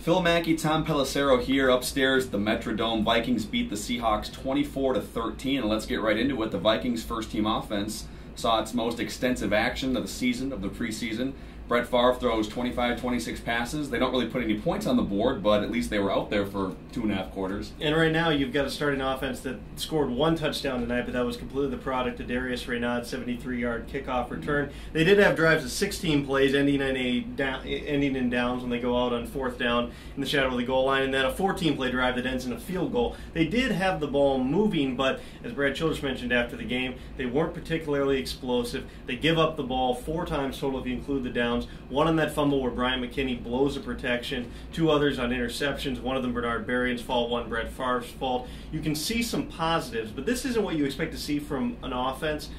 Phil Mackey, Tom Pelissero here upstairs at the Metrodome. Vikings beat the Seahawks 24-13, and let's get right into it. The Vikings' first-team offense saw its most extensive action of the season, of the preseason. Brett Favre throws 25-26 passes. They don't really put any points on the board, but at least they were out there for 2.5 quarters. And right now you've got a starting offense that scored one touchdown tonight, but that was completely the product of Darius Raynaud's 73-yard kickoff return. They did have drives of 16 plays ending in downs when they go out on 4th down in the shadow of the goal line, and then a 14-play drive that ends in a field goal. They did have the ball moving, but as Brad Childress mentioned after the game, they weren't particularly explosive. They give up the ball 4 times total if you include the downs. One on that fumble where Bryant McKinney blows a protection, 2 others on interceptions, one of them Bernard Berrien's fault, one Brett Favre's fault. You can see some positives, but this isn't what you expect to see from an offense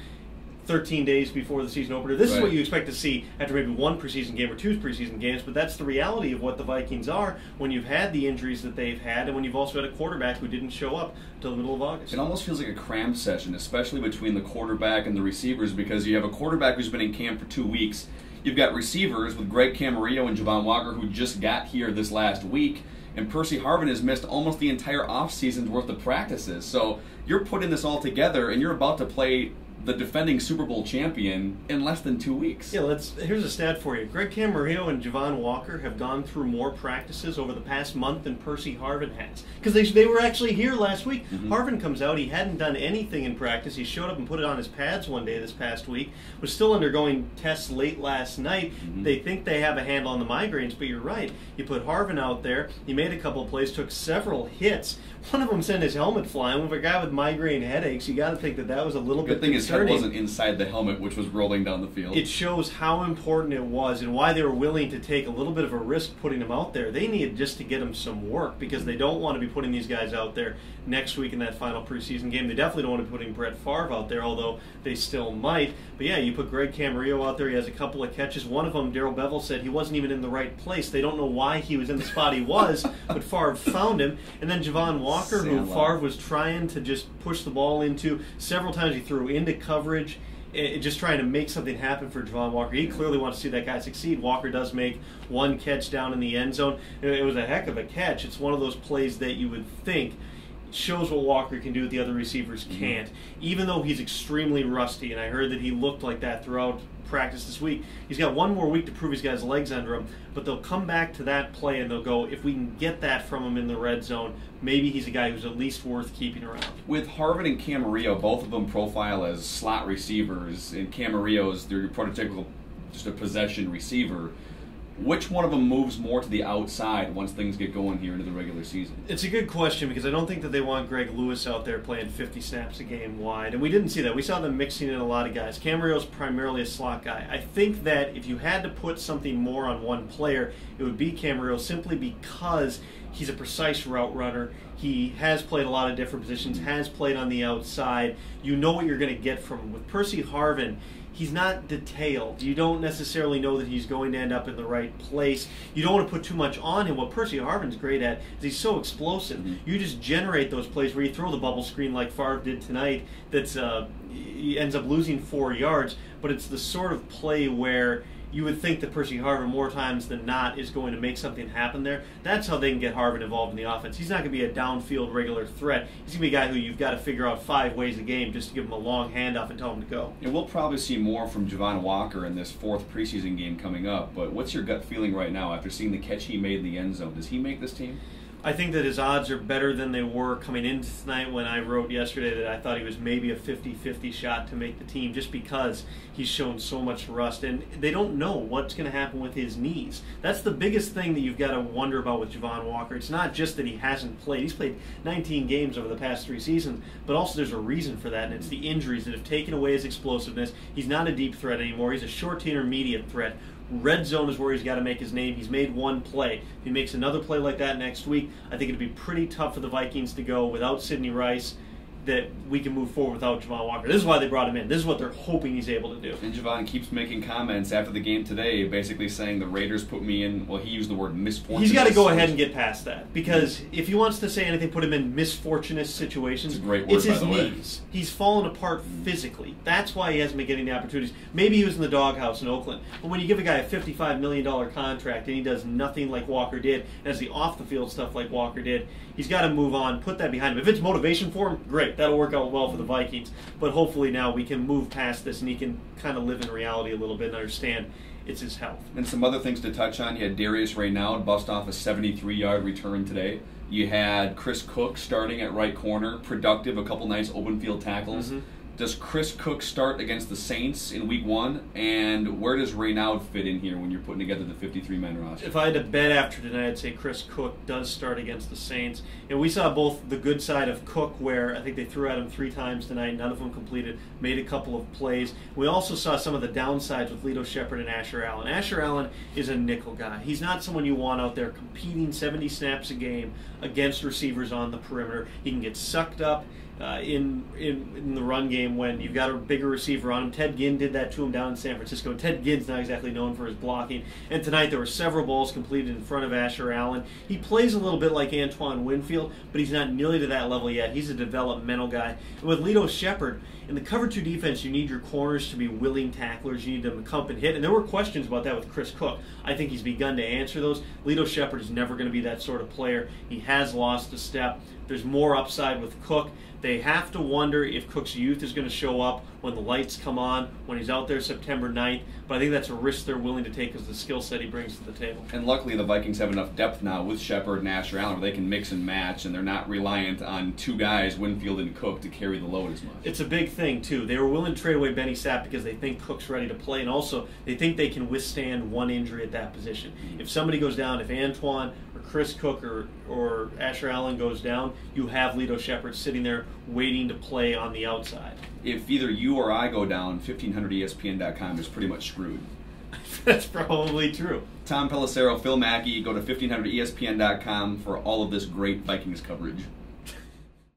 13 days before the season opener. This is what you expect to see after maybe 1 preseason game or 2 preseason games, but that's the reality of what the Vikings are when you've had the injuries that they've had and when you've also had a quarterback who didn't show up until the middle of August. It almost feels like a cram session, especially between the quarterback and the receivers, because you have a quarterback who's been in camp for 2 weeks. You've got receivers with Greg Camarillo and Javon Walker, who just got here this last week, and Percy Harvin has missed almost the entire offseason's worth of practices. So you're putting this all together, and you're about to play the defending Super Bowl champion in less than 2 weeks. Yeah, here's a stat for you. Greg Camarillo and Javon Walker have gone through more practices over the past month than Percy Harvin has, because they were actually here last week. Harvin comes out, he hadn't done anything in practice. He showed up and put it on his pads one day this past week, was still undergoing tests late last night. They think they have a handle on the migraines, but you're right. You put Harvin out there, he made a couple of plays, took several hits. One of them sent his helmet flying. With a guy with migraine headaches, you got to think that was a little bit concerning. His head wasn't inside the helmet, which was rolling down the field. It shows how important it was and why they were willing to take a little bit of a risk putting him out there. They needed just to get him some work because they don't want to be putting these guys out there next week in that final preseason game. They definitely don't want to be putting Brett Favre out there, although they still might. But yeah, you put Greg Camarillo out there. He has a couple of catches. One of them, Darrell Bevell said he wasn't even in the right place. They don't know why he was in the spot he was, but Favre found him. And then Javon Walker, who Favre was trying to just push the ball into. Several times he threw into coverage, just trying to make something happen for Javon Walker. He clearly wants to see that guy succeed. Walker does make one catch down in the end zone. It was a heck of a catch. It's one of those plays that you would think shows what Walker can do that the other receivers can't, even though he's extremely rusty, and I heard that he looked like that throughout practice this week. He's got 1 more week to prove he's got his legs under him, but they'll come back to that play and they'll go, if we can get that from him in the red zone, maybe he's a guy who's at least worth keeping around. With Harvin and Camarillo, both of them profile as slot receivers, and Camarillo's their prototypical just a possession receiver. Which one of them moves more to the outside once things get going here into the regular season? It's a good question because I don't think that they want Greg Lewis out there playing 50 snaps a game wide, and we didn't see that. We saw them mixing in a lot of guys. Camarillo's primarily a slot guy. I think that if you had to put something more on one player, it would be Camarillo, simply because he's a precise route runner. He has played a lot of different positions, has played on the outside. You know what you're going to get from him. With Percy Harvin, he's not detailed. You don't necessarily know that he's going to end up in the right place. You don't want to put too much on him. What Percy Harvin's great at is he's so explosive. You just generate those plays where you throw the bubble screen like Favre did tonight he ends up losing 4 yards, but it's the sort of play where you would think that Percy Harvin, more times than not, is going to make something happen there. That's how they can get Harvin involved in the offense. He's not going to be a downfield regular threat. He's going to be a guy who you've got to figure out 5 ways a game just to give him a long handoff and tell him to go. And we'll probably see more from Javon Walker in this 4th preseason game coming up, but what's your gut feeling right now after seeing the catch he made in the end zone? Does he make this team? I think that his odds are better than they were coming into tonight when I wrote yesterday that I thought he was maybe a 50-50 shot to make the team just because he's shown so much rust. And they don't know what's going to happen with his knees. That's the biggest thing that you've got to wonder about with Javon Walker. It's not just that he hasn't played. He's played 19 games over the past 3 seasons, but also there's a reason for that, and it's the injuries that have taken away his explosiveness. He's not a deep threat anymore. He's a short to intermediate threat. Red zone is where he's got to make his name. He's made 1 play. If he makes another play like that next week, I think it'd be pretty tough for the Vikings to go without Sidney Rice that we can move forward without Javon Walker. This is why they brought him in. This is what they're hoping he's able to do. And Javon keeps making comments after the game today, basically saying the Raiders put me in, well, he used the word misfortune. He's got to go ahead and get past that, because if he wants to say anything, put him in misfortunist situations. It's a great word, his by the way. knees. He's fallen apart physically. That's why he hasn't been getting the opportunities. Maybe he was in the doghouse in Oakland. But when you give a guy a $55 million contract and he does nothing like Walker did, and has the off-the-field stuff like Walker did, he's got to move on, put that behind him. If it's motivation for him, great. That'll work out well for the Vikings. But hopefully now we can move past this and he can kind of live in reality a little bit and understand it's his health. And some other things to touch on. You had Darius Raynaud bust off a 73-yard return today. You had Chris Cook starting at right corner, productive, a couple nice open field tackles. Mm-hmm. Does Chris Cook start against the Saints in Week 1? And where does Raynaud fit in here when you're putting together the 53-man roster? If I had to bet after tonight, I'd say Chris Cook does start against the Saints. And we saw both the good side of Cook, where I think they threw at him 3 times tonight, none of them completed, made a couple of plays. We also saw some of the downsides with Lito Shepherd and Asher Allen. Asher Allen is a nickel guy. He's not someone you want out there competing 70 snaps a game against receivers on the perimeter. He can get sucked up in the run game when you've got a bigger receiver on him. Ted Ginn did that to him down in San Francisco. Ted Ginn's not exactly known for his blocking. And tonight there were several balls completed in front of Asher Allen. He plays a little bit like Antoine Winfield, but he's not nearly to that level yet. He's a developmental guy. And with Lito Shepherd, in the cover 2 defense, you need your corners to be willing tacklers. You need them to come and hit. And there were questions about that with Chris Cook. I think he's begun to answer those. Lito Shepherd is never going to be that sort of player. He has lost a step. There's more upside with Cook. They have to wonder if Cook's youth is going to show up when the lights come on, when he's out there September 9th. But I think that's a risk they're willing to take because of the skill set he brings to the table. And luckily the Vikings have enough depth now with Shepherd and Asher Allen where they can mix and match, and they're not reliant on 2 guys, Winfield and Cook, to carry the load as much. It's a big thing, too. They were willing to trade away Benny Sapp because they think Cook's ready to play, and also they think they can withstand one injury at that position. If somebody goes down, if Antoine or Chris Cook or Asher Allen goes down, you have Lito Shepherd sitting there waiting to play on the outside. If either you or I go down, 1500ESPN.com is pretty much screwed. That's probably true. Tom Pelissero, Phil Mackey, go to 1500ESPN.com for all of this great Vikings coverage.